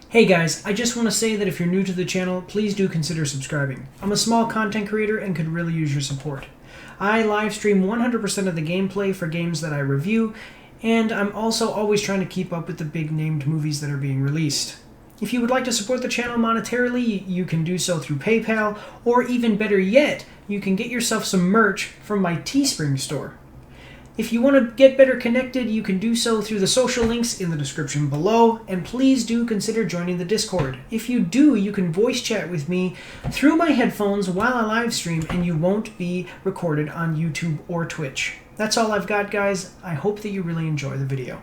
Hey guys, I just want to say that if you're new to the channel, please do consider subscribing. I'm a small content creator and could really use your support. I live stream 100% of the gameplay for games that I review, and I'm also always trying to keep up with the big named movies that are being released. If you would like to support the channel monetarily, you can do so through PayPal, or even better yet, you can get yourself some merch from my Teespring store. If you want to get better connected, you can do so through the social links in the description below, and please do consider joining the Discord. If you do, you can voice chat with me through my headphones while I live stream, and you won't be recorded on YouTube or Twitch. That's all I've got, guys. I hope that you really enjoy the video.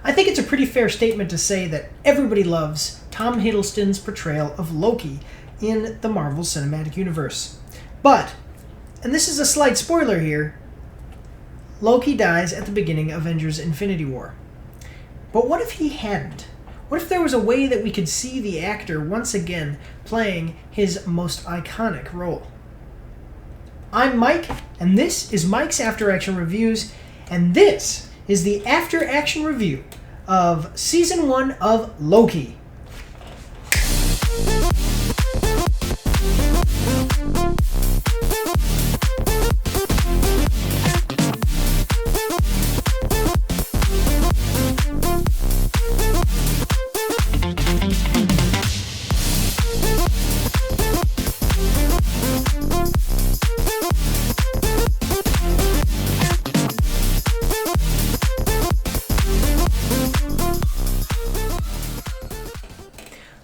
I think it's a pretty fair statement to say that everybody loves Tom Hiddleston's portrayal of Loki in the Marvel Cinematic Universe. But, and this is a slight spoiler here, Loki dies at the beginning of Avengers Infinity War. But what if he hadn't? What if there was a way that we could see the actor once again playing his most iconic role? I'm Mike, and this is Mike's After Action Reviews, and this is the After Action Review of Season 1 of Loki.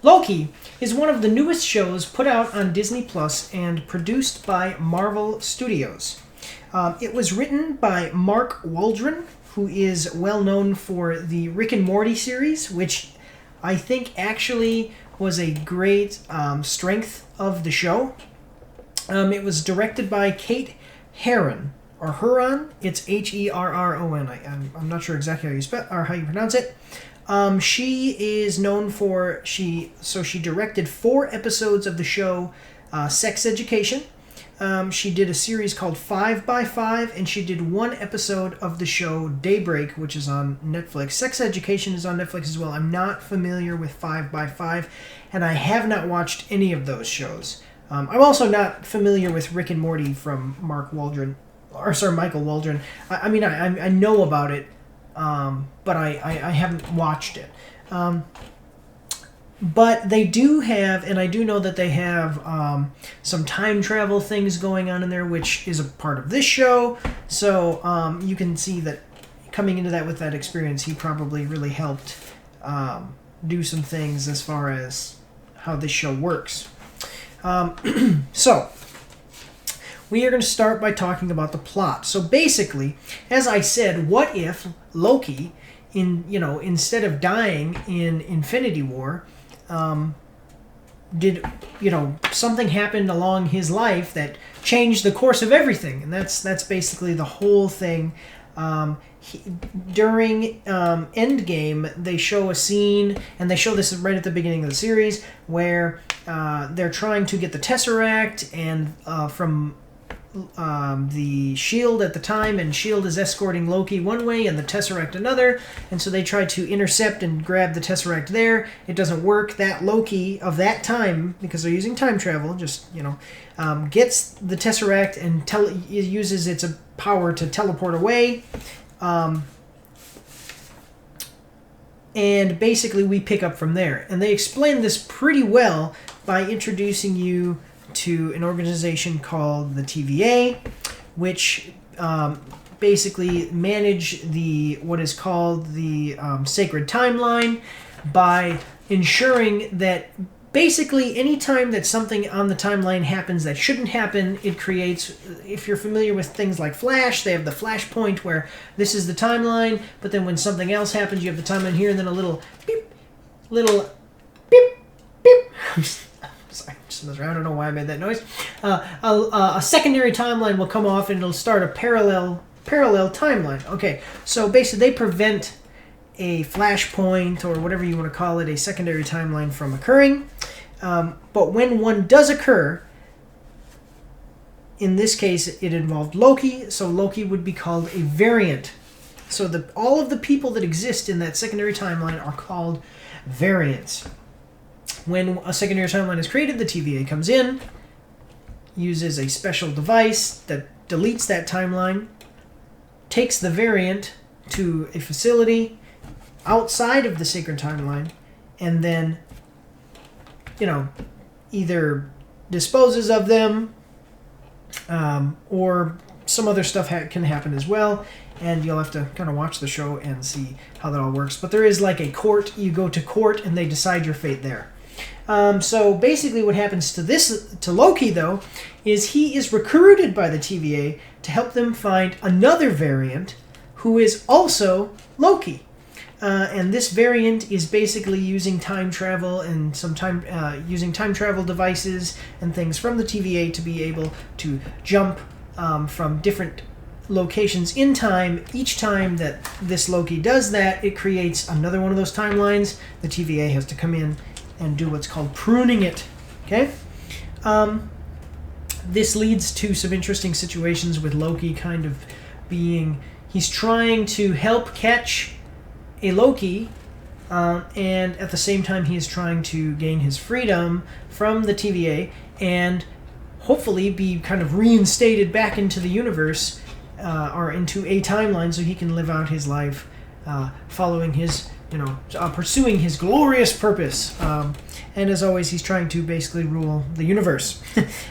Loki is one of the newest shows put out on Disney Plus and produced by Marvel Studios. It was written by Mark Waldron, who is well known for the Rick and Morty series, which I think actually was a great strength of the show. It was directed by Kate Herron, or Huron. It's Herron. I'm not sure exactly how you spell or how you pronounce it. She is known for she directed 4 episodes of the show Sex Education. She did a series called 5 by 5, and she did 1 episode of the show Daybreak, which is on Netflix. Sex Education is on Netflix as well. I'm not familiar with 5 by 5, and I have not watched any of those shows. I'm also not familiar with Rick and Morty from Michael Waldron. I know about it. But I haven't watched it. But they do have, and I do know that they have some time travel things going on in there, which is a part of this show. So you can see that coming into that with that experience, he probably really helped do some things as far as how this show works. So we are going to start by talking about the plot. So basically, as I said, what if Loki, instead of dying in Infinity War, something happened along his life that changed the course of everything, and that's basically the whole thing. During Endgame, they show a scene, and they show this right at the beginning of the series, where they're trying to get the Tesseract and from the Shield at the time, and Shield is escorting Loki one way and the Tesseract another, and so they try to intercept and grab the Tesseract there. It doesn't work. That Loki of that time, because they're using time travel, gets the Tesseract and uses its power to teleport away. And basically we pick up from there. And they explain this pretty well by introducing you to an organization called the TVA, which basically manage what is called the sacred timeline by ensuring that basically any time that something on the timeline happens that shouldn't happen, it creates, if you're familiar with things like Flash, they have the Flash point where this is the timeline, but then when something else happens, you have the timeline here, and then a little beep, beep. Sorry, I don't know why I made that noise. A secondary timeline will come off, and it'll start a parallel timeline. Okay, so basically they prevent a flashpoint, or whatever you want to call it, a secondary timeline from occurring. But when one does occur, in this case it involved Loki, so Loki would be called a variant. So all of the people that exist in that secondary timeline are called variants. When a secondary timeline is created, the TVA comes in, uses a special device that deletes that timeline, takes the variant to a facility outside of the sacred timeline, and then, either disposes of them, or some other stuff can happen as well, and you'll have to kind of watch the show and see how that all works. But there is like a court. You go to court, and they decide your fate there. So basically what happens to Loki, though, is he is recruited by the TVA to help them find another variant who is also Loki. And this variant is basically using time travel and using time travel devices and things from the TVA to be able to jump from different locations in time. Each time that this Loki does that, it creates another one of those timelines. The TVA has to come in and do what's called pruning it. Okay? This leads to some interesting situations with Loki kind of he's trying to help catch a Loki, and at the same time he is trying to gain his freedom from the TVA and hopefully be kind of reinstated back into the universe, or into a timeline, so he can live out his life following his, pursuing his glorious purpose. And as always, he's trying to basically rule the universe.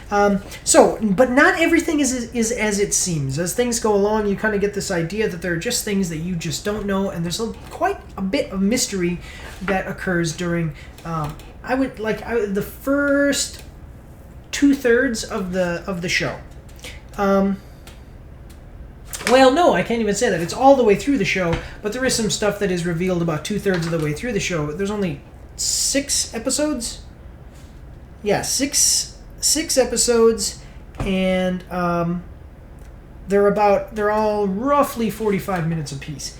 But not everything is as it seems. As things go along, you kind of get this idea that there are just things that you just don't know, and there's quite a bit of mystery that occurs during, the first 2/3 of the show. Well, no, I can't even say that. It's all the way through the show, but there is some stuff that is revealed about 2/3 of the way through the show. There's only 6 episodes. Yeah, six episodes, and they're all roughly 45 minutes apiece.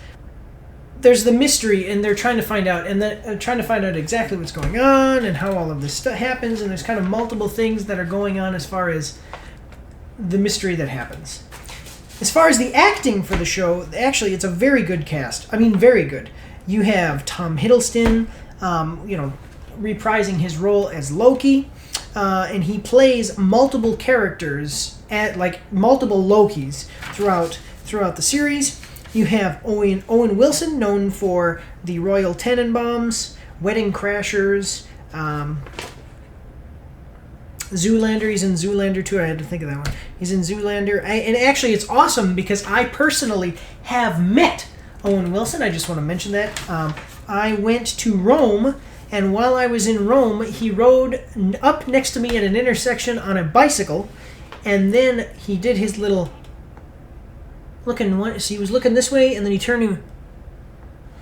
There's the mystery, and they're trying to find out, exactly what's going on and how all of this stuff happens. And there's kind of multiple things that are going on as far as the mystery that happens. As far as the acting for the show, actually, it's a very good cast. I mean, very good. You have Tom Hiddleston, reprising his role as Loki, and he plays multiple characters multiple Lokis throughout the series. You have Owen Wilson, known for the Royal Tenenbaums, Wedding Crashers, Zoolander. He's in Zoolander too. I had to think of that one. He's in Zoolander. And actually, it's awesome because I personally have met Owen Wilson. I just want to mention that. I went to Rome, and while I was in Rome, he rode up next to me at an intersection on a bicycle, and then he did his little so he was looking this way, and then he turned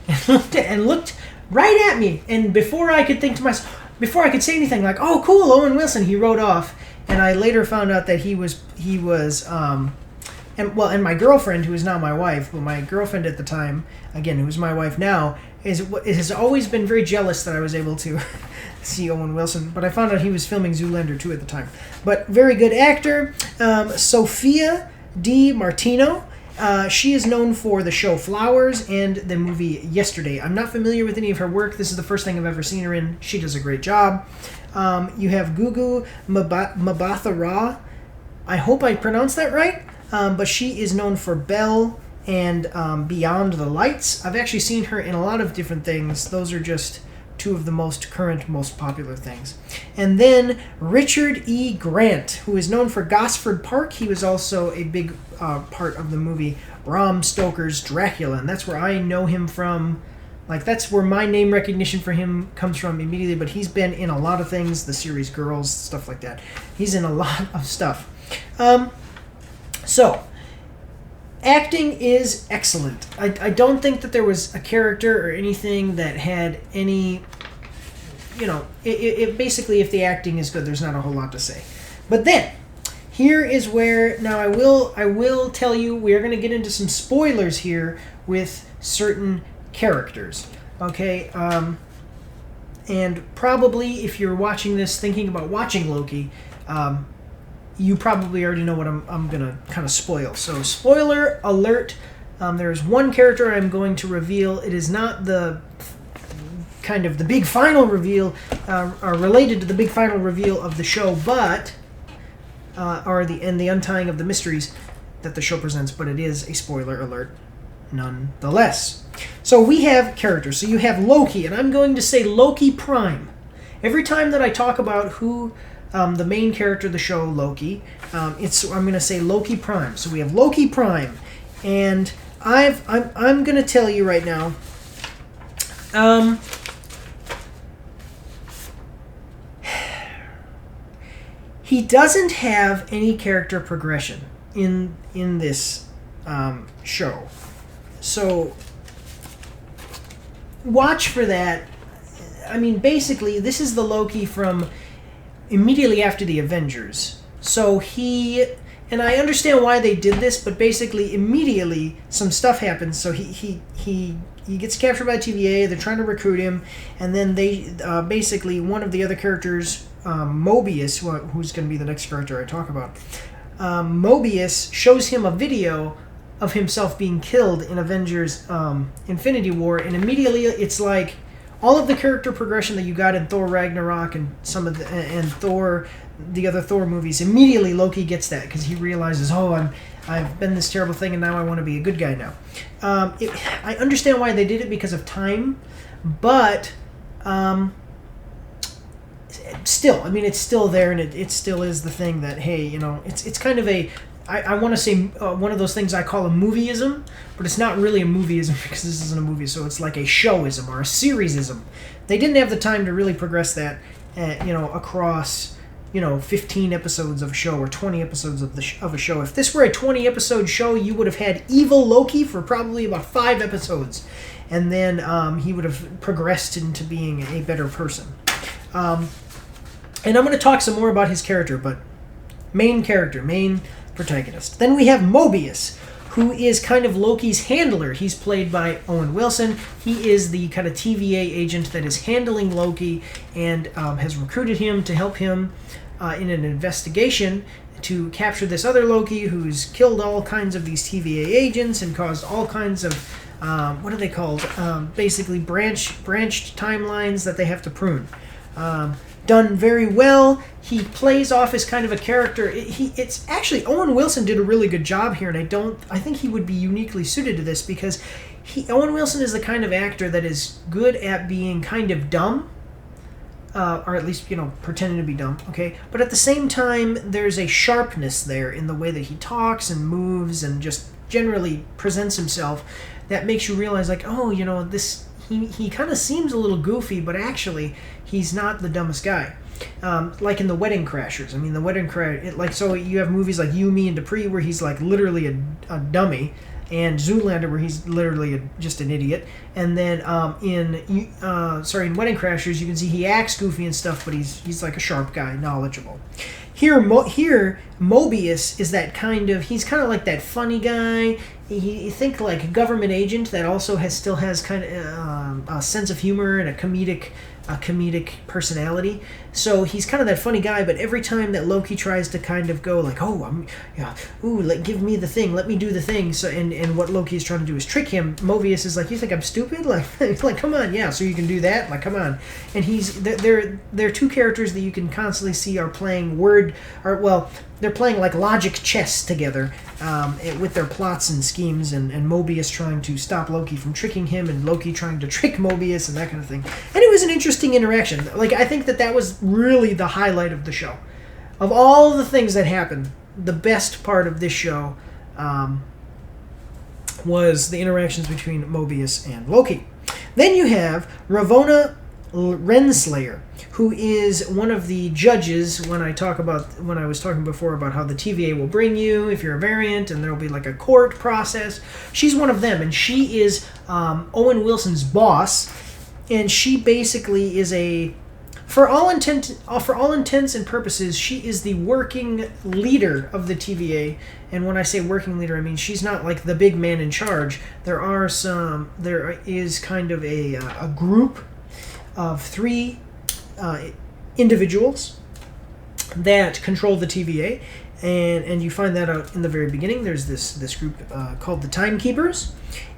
and looked right at me. And before I could say anything like, "Oh, cool, Owen Wilson," he rode off. And I later found out that he was and my girlfriend, who is now my wife, but my girlfriend at the time, again, who is my wife now, has always been very jealous that I was able to see Owen Wilson. But I found out he was filming Zoolander 2 at the time. But very good actor. Sophia Di Martino. She is known for the show Flowers and the movie Yesterday. I'm not familiar with any of her work. This is the first thing I've ever seen her in. She does a great job. You have Gugu Mbatha-Raw. I hope I pronounced that right. But she is known for Belle and Beyond the Lights. I've actually seen her in a lot of different things. Those are just two of the most current, most popular things. And then Richard E. Grant, who is known for Gosford Park. He was also a big part of the movie Bram Stoker's Dracula, and that's where I know him from. That's where my name recognition for him comes from immediately, but he's been in a lot of things, the series Girls, stuff like that. He's in a lot of stuff. So, acting is excellent. I don't think that there was a character or anything that had any, basically, if the acting is good, there's not a whole lot to say. But then, here is where, now I will tell you, we are going to get into some spoilers here with certain characters. Okay? And probably, if you're watching this thinking about watching Loki, you probably already know what I'm going to kind of spoil. So, spoiler alert. There's one character I'm going to reveal. It is not the kind of the big final reveal, are related to the big final reveal of the show, but are the untying of the mysteries that the show presents. But it is a spoiler alert, nonetheless. So we have characters. So you have Loki, and I'm going to say Loki Prime. Every time that I talk about who the main character of the show, Loki, I'm going to say Loki Prime. So we have Loki Prime, and I'm going to tell you right now. He doesn't have any character progression in this show, so watch for that. I mean, basically, this is the Loki from immediately after the Avengers. So and I understand why they did this, but basically, immediately some stuff happens. So he gets captured by TVA. They're trying to recruit him, and then they basically one of the other characters, Mobius, who's going to be the next character I talk about. Mobius shows him a video of himself being killed in Avengers Infinity War, and immediately it's like all of the character progression that you got in Thor Ragnarok and and Thor, the other Thor movies. Immediately Loki gets that because he realizes, I've been this terrible thing and now I want to be a good guy now. I understand why they did it because of time, but still, I mean, it's still there, and it still is the thing that, hey, it's kind of I want to say one of those things I call a movieism, but it's not really a movieism because this isn't a movie, so it's like a showism or a seriesism. They didn't have the time to really progress that, across 15 episodes of a show or 20 episodes of a show. If this were a 20-episode show, you would have had evil Loki for probably about 5 episodes, and then he would have progressed into being a better person. And I'm going to talk some more about his character, but main protagonist. Then we have Mobius, who is kind of Loki's handler. He's played by Owen Wilson. He is the kind of TVA agent that is handling Loki and has recruited him to help him in an investigation to capture this other Loki who's killed all kinds of these TVA agents and caused all kinds of, what are they called? Basically branched timelines that they have to prune. Done very well. He plays off as kind of a character. It's actually, Owen Wilson did a really good job here, and I think he would be uniquely suited to this because Owen Wilson is the kind of actor that is good at being kind of dumb, or at least, pretending to be dumb, okay? But at the same time, there's a sharpness there in the way that he talks and moves and just generally presents himself that makes you realize, like, this... He kind of seems a little goofy, but actually, he's not the dumbest guy. Like in The Wedding Crashers. I mean, The Wedding Crash... so you have movies like You, Me, and Dupree where he's like literally a dummy, and Zoolander where he's literally just an idiot. And then in Wedding Crashers, you can see he acts goofy and stuff, but he's like a sharp guy, knowledgeable. Here, Mobius is that kind of... He's kind of like that funny guy. You think like a government agent that also still has kind of a sense of humor and a comedic personality. So he's kind of that funny guy, but every time that Loki tries to kind of go like, give me the thing, let me do the thing. So and what Loki is trying to do is trick him. Mobius is like, you think I'm stupid? Like come on, yeah. So you can do that? Like come on. And they're two characters that you can constantly see are playing they're playing like logic chess together with their plots and schemes, and Mobius trying to stop Loki from tricking him, and Loki trying to trick Mobius, and that kind of thing. And it was an interesting interaction. Like, I think that was really the highlight of the show. Of all the things that happened, the best part of this show was the interactions between Mobius and Loki. Then you have Ravonna Renslayer, who is one of the judges when I was talking before about how the TVA will bring you if you're a variant, and there will be like a court process. She's one of them, and she is Owen Wilson's boss, and she basically is for all intents and purposes, she is the working leader of the TVA. And when I say working leader, I mean she's not like the big man in charge. There is kind of a group of 3 individuals that control the TVA. and you find that out in the very beginning. There's this group called the Timekeepers,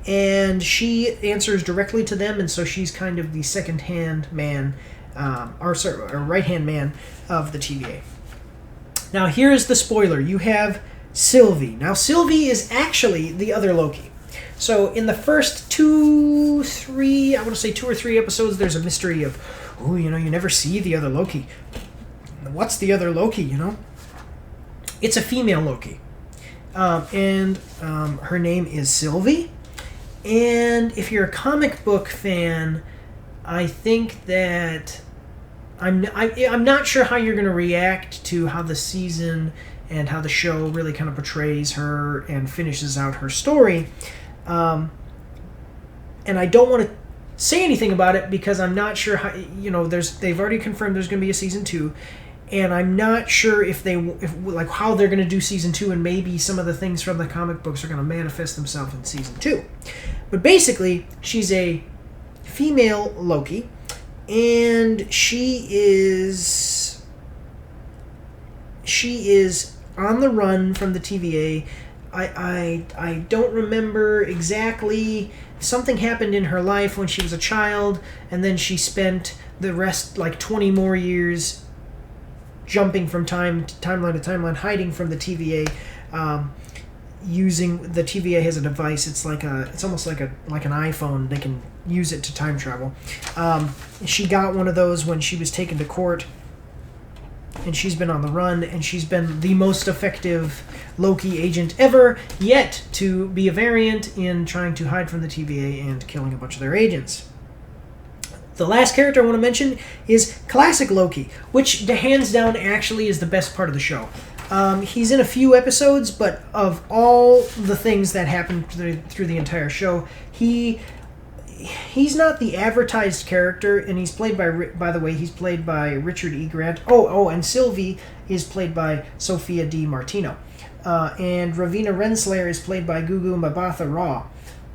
and she answers directly to them, and so she's kind of the second-hand man, or right-hand man of the TVA. Now here's the spoiler. You have Sylvie. Now Sylvie is actually the other Loki. So in the first 2 or 3 episodes, there's a mystery of, you never see the other Loki. What's the other Loki, It's a female Loki. And her name is Sylvie. And if you're a comic book fan, I think that I'm not sure how you're going to react to how the season and how the show really kind of portrays her and finishes out her story. And I don't want to say anything about it because I'm not sure how, they've already confirmed there's going to be a season 2, and I'm not sure if how they're going to do season 2, and maybe some of the things from the comic books are going to manifest themselves in season 2. But basically, she's a female Loki, and she is on the run from the TVA. I don't remember exactly. Something happened in her life when she was a child, and then she spent the rest, 20 more years, jumping from timeline to timeline, hiding from the TVA. Using the TVA has a device. It's almost like an iPhone. They can use it to time travel. She got one of those when she was taken to court, and she's been on the run, and she's been the most effective Loki agent ever yet to be a variant in trying to hide from the TVA and killing a bunch of their agents. The last character I want to mention is Classic Loki, which hands down actually is the best part of the show. He's in a few episodes, but of all the things that happen through the entire show, he's not the advertised character, and he's played by the way, he's played by Richard E. Grant. And Sylvie is played by Sophia Di Martino. And Ravina Renslayer is played by Gugu Mbatha Raw.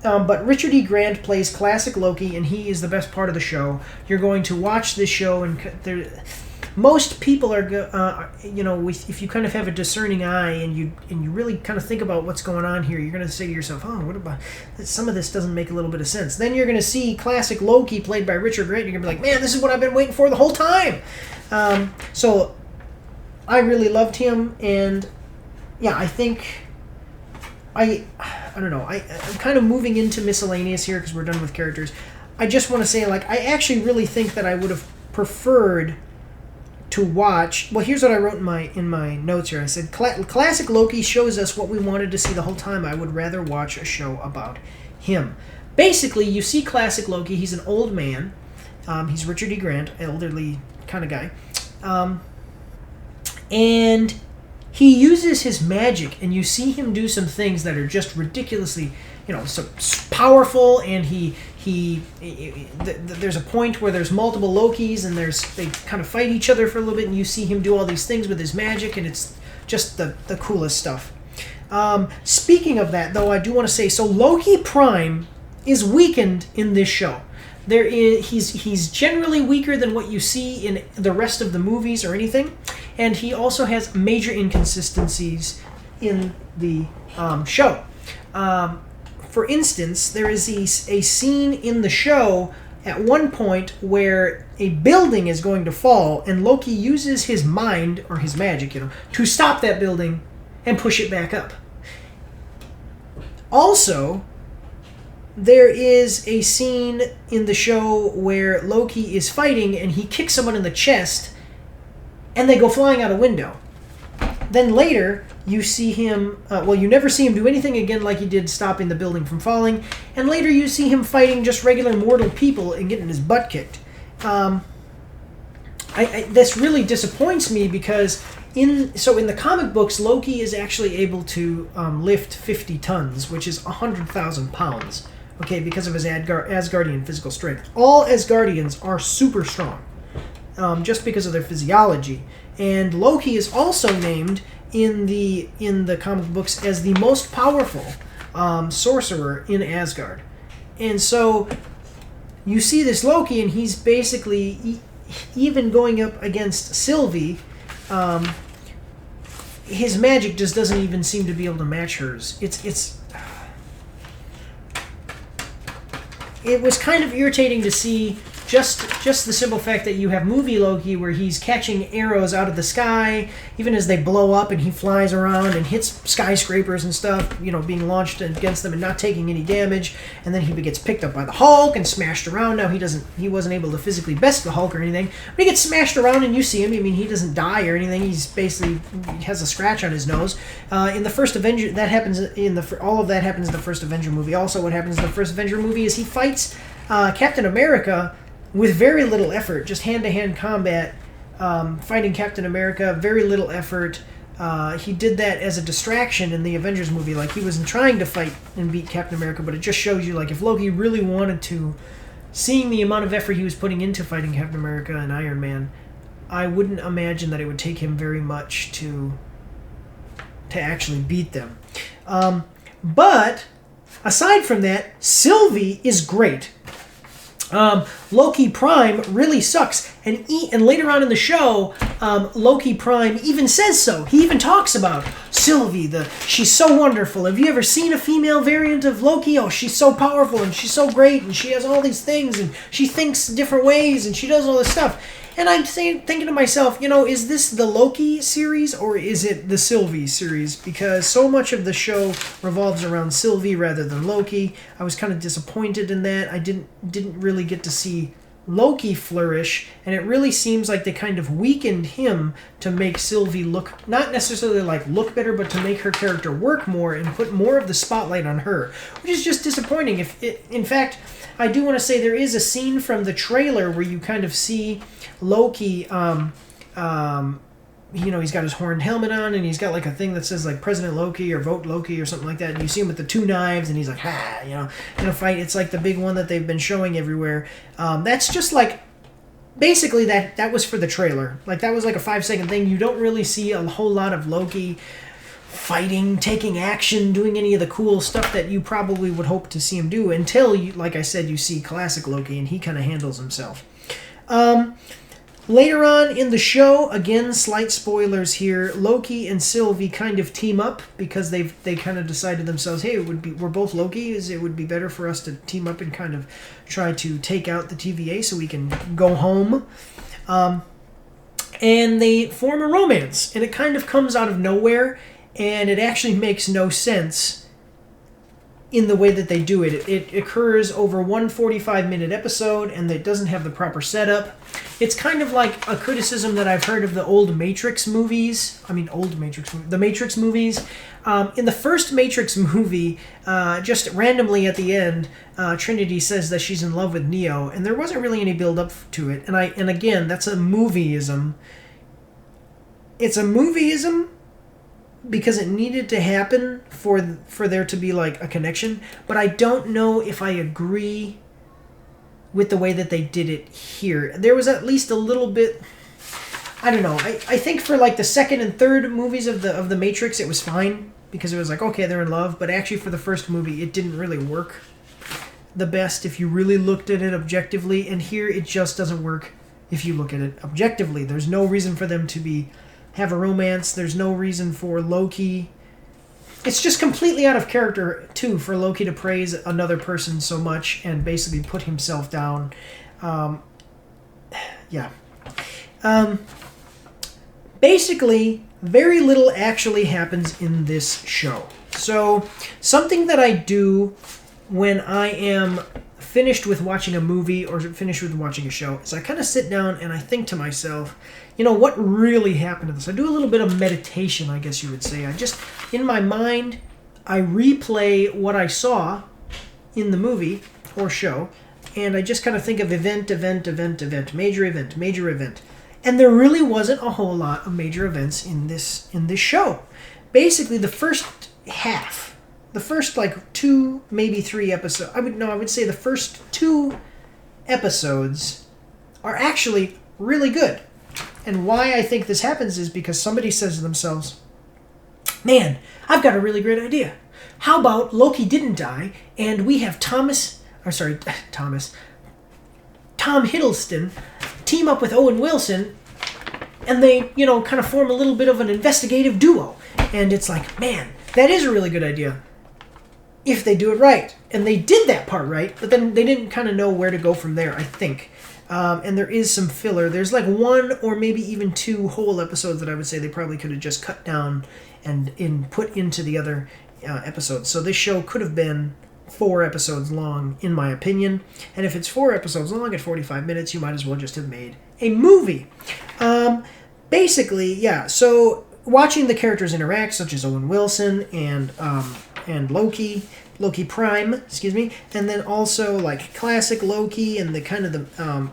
But Richard E. Grant plays Classic Loki, and he is the best part of the show. You're going to watch this show, and most people are, if you kind of have a discerning eye and you really kind of think about what's going on here, you're going to say to yourself, what about some of this doesn't make a little bit of sense. Then you're going to see Classic Loki played by Richard Grant, and you're going to be like, man, this is what I've been waiting for the whole time. So I really loved him, and yeah, I think I don't know. I'm kind of moving into miscellaneous here because we're done with characters. I just want to say, I actually really think that I would have preferred to watch. Well, here's what I wrote in my notes here. I said, Classic Loki shows us what we wanted to see the whole time. I would rather watch a show about him. Basically, you see Classic Loki. He's an old man. He's Richard E. Grant, elderly kind of guy. And he uses his magic, and you see him do some things that are just ridiculously, so powerful. And there's a point where there's multiple Lokis, and they kind of fight each other for a little bit, and you see him do all these things with his magic, and it's just the coolest stuff. Speaking of that, though, I do want to say, so Loki Prime is weakened in this show. He's generally weaker than what you see in the rest of the movies or anything, and he also has major inconsistencies in the show. For instance, there is a scene in the show at one point where a building is going to fall, and Loki uses his mind, or his magic, to stop that building and push it back up. Also, there is a scene in the show where Loki is fighting, and he kicks someone in the chest, and they go flying out a window. Then later, you see him... you never see him do anything again like he did stopping the building from falling. And later you see him fighting just regular mortal people and getting his butt kicked. This really disappoints me because in the comic books, Loki is actually able to lift 50 tons, which is 100,000 pounds. Okay, because of his Asgardian physical strength. All Asgardians are super strong, just because of their physiology. And Loki is also named in the comic books as the most powerful sorcerer in Asgard. And so you see this Loki, and he's basically even going up against Sylvie. his magic just doesn't even seem to be able to match hers. It was kind of irritating to see just the simple fact that you have movie Loki where he's catching arrows out of the sky, even as they blow up, and he flies around and hits skyscrapers and stuff, being launched against them and not taking any damage, and then he gets picked up by the Hulk and smashed around. Now he wasn't able to physically best the Hulk or anything, but he gets smashed around and you see him. I mean, he doesn't die or anything. He has a scratch on his nose. In the first Avenger, that happens all of that happens in the first Avenger movie. Also, what happens in the first Avenger movie is he fights Captain America with very little effort, just hand-to-hand combat, fighting Captain America, very little effort. He did that as a distraction in the Avengers movie. Like, he wasn't trying to fight and beat Captain America, but it just shows you, like, if Loki really wanted to, seeing the amount of effort he was putting into fighting Captain America and Iron Man, I wouldn't imagine that it would take him very much to actually beat them. But, aside from that, Sylvie is great. Loki Prime really sucks, and later on in the show, Loki Prime even says so. He even talks about Sylvie, she's so wonderful. Have you ever seen a female variant of Loki? Oh, she's so powerful, and she's so great, and she has all these things, and she thinks different ways, and she does all this stuff. And I'm thinking to myself, is this the Loki series or is it the Sylvie series? Because so much of the show revolves around Sylvie rather than Loki. I was kind of disappointed in that. I didn't really get to see Loki flourish, and it really seems like they kind of weakened him to make Sylvie look, not necessarily like look better, but to make her character work more and put more of the spotlight on her, which is just disappointing. In fact, I do want to say there is a scene from the trailer where you kind of see Loki, he's got his horned helmet on, and he's got like a thing that says like President Loki or Vote Loki or something like that, and you see him with the two knives, and he's like, in a fight. It's like the big one that they've been showing everywhere. That's just like, basically that was for the trailer. Like, that was like a 5-second thing. You don't really see a whole lot of Loki fighting, taking action, doing any of the cool stuff that you probably would hope to see him do until, like I said, you see classic Loki, and he kind of handles himself. Later on in the show, again, slight spoilers here, Loki and Sylvie kind of team up because they kind of decided themselves, hey, we're both Lokis, it would be better for us to team up and kind of try to take out the TVA so we can go home. And they form a romance, and it kind of comes out of nowhere, and it actually makes no sense in the way that they do it. It occurs over one 45-minute episode, and it doesn't have the proper setup. It's kind of like a criticism that I've heard of the old Matrix movies. The Matrix movies. In the first Matrix movie, just randomly at the end, Trinity says that she's in love with Neo, and there wasn't really any build-up to it. And again, that's a movieism. It's a movieism because it needed to happen for there to be like a connection, but I don't know if I agree with the way that they did it here. There was at least a little bit, I don't know. I think for like the second and third movies of the Matrix, it was fine because it was like, okay, they're in love, but actually for the first movie, it didn't really work the best if you really looked at it objectively, and here it just doesn't work if you look at it objectively. There's no reason for them to have a romance. There's no reason for Loki. It's just completely out of character, too, for Loki to praise another person so much and basically put himself down. Basically, very little actually happens in this show. So, something that I do when I am finished with watching a movie or finished with watching a show is I kind of sit down and I think to myself, what really happened to this? I do a little bit of meditation, I guess you would say. I just, in my mind, I replay what I saw in the movie or show, and I just kind of think of event, major event. And there really wasn't a whole lot of major events in this show. Basically, the first half, the first like 2, maybe 3 episodes, I would say the first 2 episodes are actually really good. And why I think this happens is because somebody says to themselves, man, I've got a really great idea. How about Loki didn't die, and we have Tom Hiddleston team up with Owen Wilson, and they, kind of form a little bit of an investigative duo. And it's like, man, that is a really good idea if they do it right. And they did that part right, but then they didn't kind of know where to go from there, I think. And there is some filler. There's like 1 or maybe even 2 whole episodes that I would say they probably could have just cut down and put into the other episodes. So this show could have been 4 episodes long, in my opinion. And if it's 4 episodes long at 45 minutes, you might as well just have made a movie. Basically, yeah, so watching the characters interact, such as Owen Wilson and Loki Prime, excuse me, and then also like classic Loki and the kind of the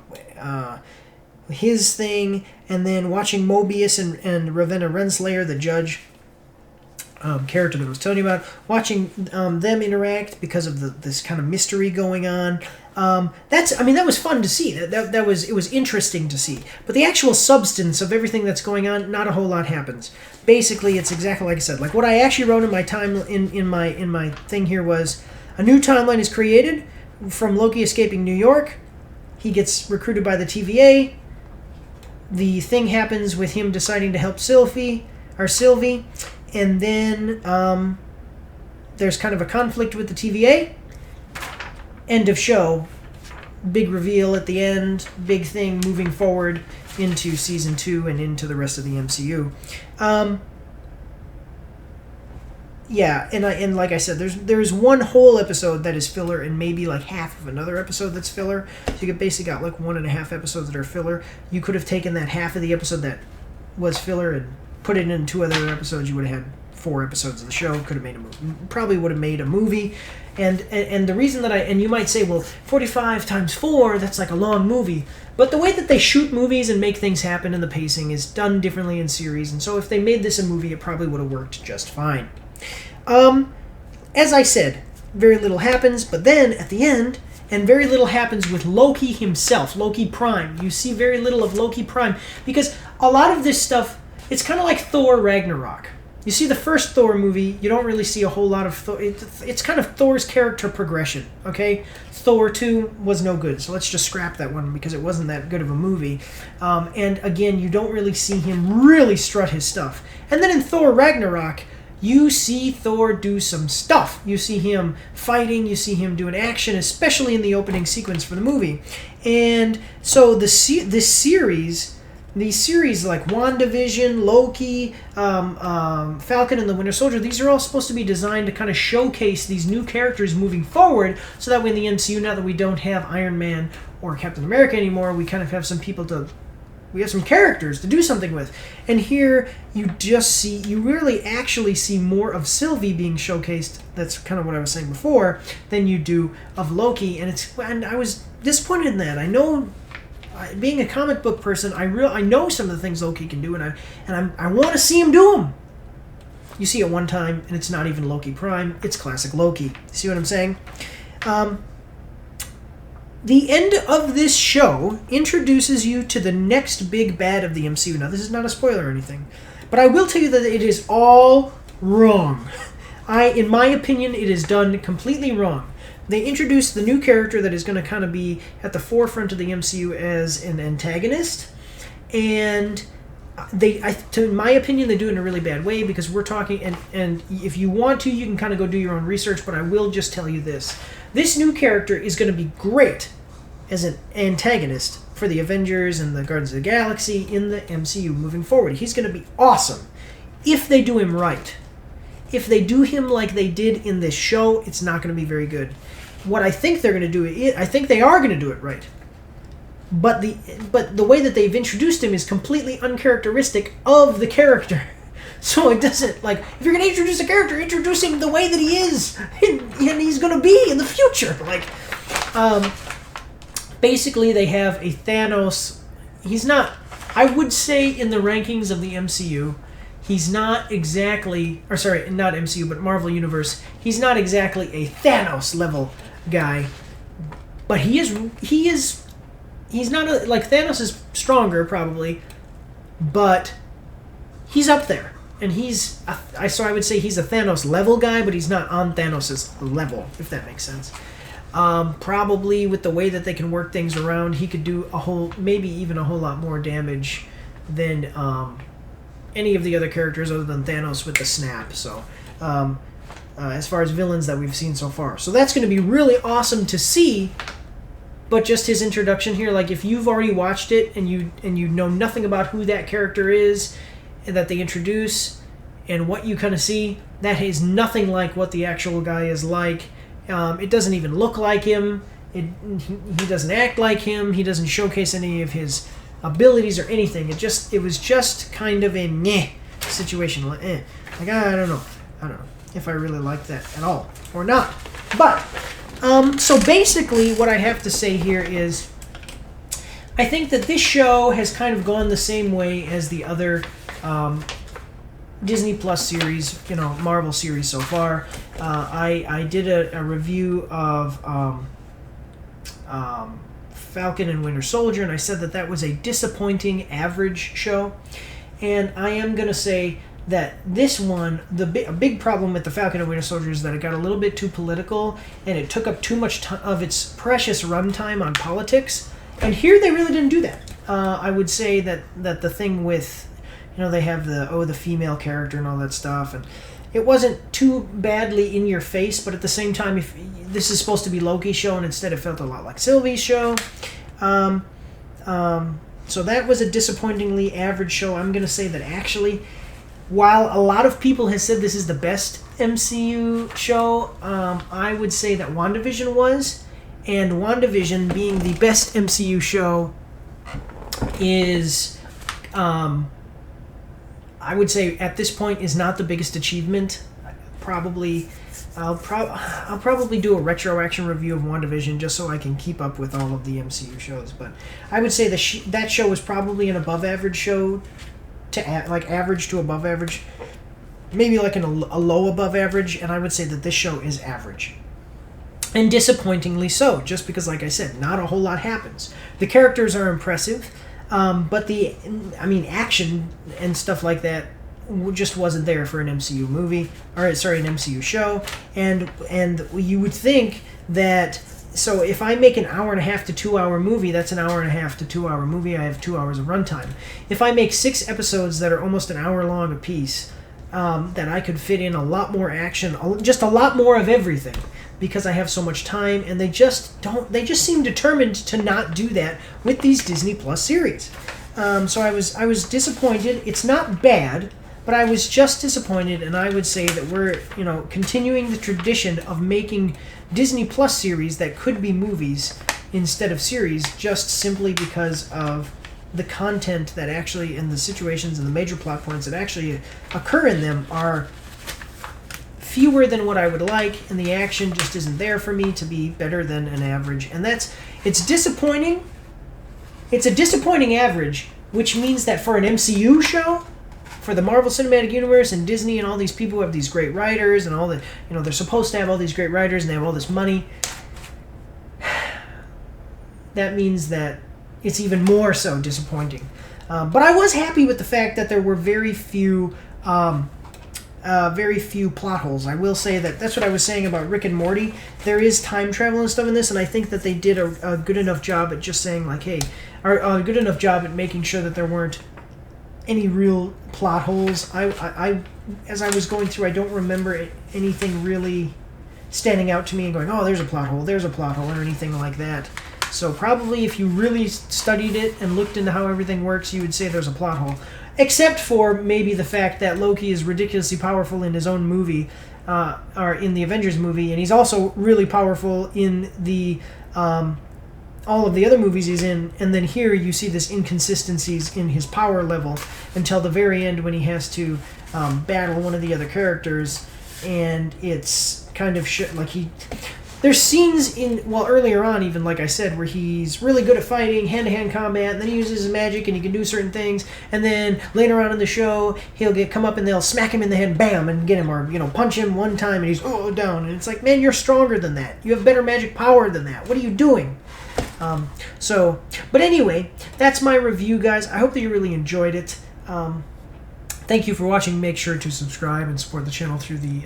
his thing, and then watching Mobius and Ravenna Renslayer, the judge character that I was telling you about, watching them interact because of this kind of mystery going on. That was fun to see. It was interesting to see. But the actual substance of everything that's going on, not a whole lot happens. Basically, it's exactly like I said. Like what I actually wrote in my time in my thing here was a new timeline is created from Loki escaping New York. He gets recruited by the TVA. The thing happens with him deciding to help Sylvie, and then there's kind of a conflict with the TVA. End of show. Big reveal at the end. Big thing moving forward into season 2 and into the rest of the MCU. Yeah, and like I said, there's 1 whole episode that is filler, and maybe like half of another episode that's filler. So you basically got like 1.5 episodes that are filler. You could have taken that half of the episode that was filler and put it in 2 other episodes. You would have had 4 episodes of the show. Could have made a movie. Probably would have made a movie. And the reason that and you might say, well, 45 times 4, that's like a long movie. But the way that they shoot movies and make things happen in the pacing is done differently in series. And so if they made this a movie, it probably would have worked just fine. As I said, very little happens, but then at the end, and very little happens with Loki himself, Loki Prime. You see very little of Loki Prime, because a lot of this stuff, it's kind of like Thor Ragnarok. You see the first Thor movie, you don't really see a whole lot of Thor. It's kind of Thor's character progression, okay? Thor 2 was no good, so let's just scrap that one because it wasn't that good of a movie. And again, you don't really see him really strut his stuff. And then in Thor Ragnarok, you see Thor do some stuff. You see him fighting, you see him doing action, especially in the opening sequence for the movie. And so these series like WandaVision, Loki, Falcon and the Winter Soldier, these are all supposed to be designed to kind of showcase these new characters moving forward, so that way in the MCU, now that we don't have Iron Man or Captain America anymore, we kind of have some characters to do something with. And here you really actually see more of Sylvie being showcased. That's kind of what I was saying before, than you do of Loki. And I was disappointed in that. I know, being a comic book person, I know some of the things Loki can do, and I want to see him do them. You see it one time, and it's not even Loki Prime. It's classic Loki. See what I'm saying? The end of this show introduces you to the next big bad of the MCU. Now, this is not a spoiler or anything, but I will tell you that it is all wrong. In my opinion, it is done completely wrong. They introduced the new character that is going to kind of be at the forefront of the MCU as an antagonist, and in my opinion, they do it in a really bad way, because we're talking, and if you want to, you can kind of go do your own research, but I will just tell you this. This new character is going to be great as an antagonist for the Avengers and the Guardians of the Galaxy in the MCU moving forward. He's going to be awesome if they do him right. If they do him like they did in this show, it's not going to be very good. What I think they're going to do, I think they are going to do it right. But the way that they've introduced him is completely uncharacteristic of the character. So it doesn't, like, if you're going to introduce a character, introduce him the way that he is, and he's going to be in the future. Like, basically they have a Thanos. He's not, I would say in the rankings of the MCU, he's not exactly, or sorry, not MCU, but Marvel Universe, he's not exactly a Thanos level guy, but he's not like, Thanos is stronger probably, but he's up there. And so I would say he's a Thanos level guy, but he's not on Thanos' level, if that makes sense. Probably with the way that they can work things around, he could do maybe even a whole lot more damage than any of the other characters other than Thanos with the snap. So, as far as villains that we've seen so far, so that's going to be really awesome to see. But just his introduction here, like if you've already watched it and you know nothing about who that character is that they introduce and what you kind of see, that is nothing like what the actual guy is like. It doesn't even look like him. He doesn't act like him. He doesn't showcase any of his abilities or anything. It was just kind of a meh situation. Like I don't know if I really like that at all or not. But so basically, what I have to say here is, I think that this show has kind of gone the same way as the other Disney Plus series, Marvel series so far. I did a review of Falcon and Winter Soldier, and I said that was a disappointing, average show. And I am going to say that this one, a big problem with the Falcon and Winter Soldier is that it got a little bit too political, and it took up too much of its precious runtime on politics. And here they really didn't do that. I would say that the thing with, they have the female character and all that stuff, and it wasn't too badly in your face, but at the same time, if this is supposed to be Loki's show, and instead it felt a lot like Sylvie's show. So that was a disappointingly average show. I'm going to say that actually, while a lot of people have said this is the best MCU show, I would say that WandaVision was. And WandaVision, being the best MCU show, is, I would say at this point, is not the biggest achievement. I'll probably do a retroaction review of WandaVision just so I can keep up with all of the MCU shows. But I would say that show was probably an above-average show, like average to above average, maybe like a low above average, and I would say that this show is average. And disappointingly so, just because, like I said, not a whole lot happens. The characters are impressive, but action and stuff like that just wasn't there for an MCU movie, an MCU show, and you would think that. So if I make an hour and a half to 2 hour movie, that's an hour and a half to 2 hour movie. I have 2 hours of runtime. If I make 6 episodes that are almost an hour long a piece, that I could fit in a lot more action, just a lot more of everything, because I have so much time, and they just seem determined to not do that with these Disney Plus series. So I was disappointed. It's not bad, but I was just disappointed, and I would say that we're, continuing the tradition of making Disney Plus series that could be movies instead of series, just simply because of the content that actually, and the situations and the major plot points that actually occur in them are fewer than what I would like, and the action just isn't there for me to be better than an average. And it's disappointing. It's a disappointing average, which means that for an MCU show, for the Marvel Cinematic Universe and Disney and all these people who have these great writers and all the, they're supposed to have all these great writers and they have all this money, that means that it's even more so disappointing. But I was happy with the fact that there were very few plot holes. I will say that's what I was saying about Rick and Morty. There is time travel and stuff in this, and I think that they did a good enough job at just saying, like, hey, or a good enough job at making sure that there weren't any real plot holes. I as I was going through, I don't remember anything really standing out to me and going, oh, there's a plot hole, or anything like that. So probably if you really studied it and looked into how everything works, you would say there's a plot hole. Except for maybe the fact that Loki is ridiculously powerful in his own movie, or in the Avengers movie, and he's also really powerful in the all of the other movies he's in, and then here you see this inconsistencies in his power level until the very end when he has to battle one of the other characters, and it's kind of there's scenes earlier on, even like I said, where he's really good at fighting, hand-to-hand combat, and then he uses his magic and he can do certain things, and then later on in the show, he'll come up and they'll smack him in the head, bam, and get him, or, punch him one time and he's, down, and it's like, man, you're stronger than that. You have better magic power than that. What are you doing? But anyway, that's my review, guys. I hope that you really enjoyed it. Thank you for watching. Make sure to subscribe and support the channel through the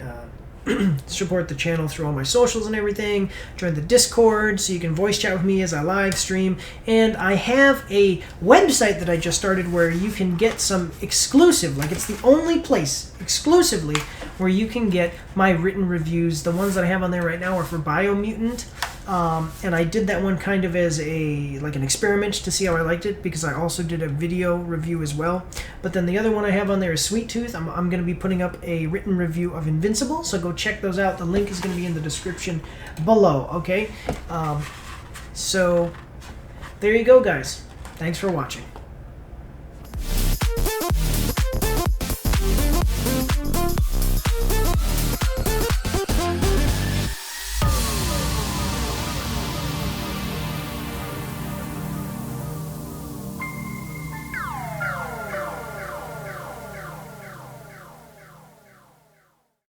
support the channel through all my socials and everything. Join the Discord so you can voice chat with me as I live stream. And I have a website that I just started where you can get some exclusive, like it's the only place exclusively where you can get my written reviews. The ones that I have on there right now are for Biomutant. And I did that one kind of as an experiment to see how I liked it, because I also did a video review as well. But then the other one I have on there is Sweet Tooth. I'm going to be putting up a written review of Invincible, so go check those out. The link is going to be in the description below, okay? So there you go, guys. Thanks for watching.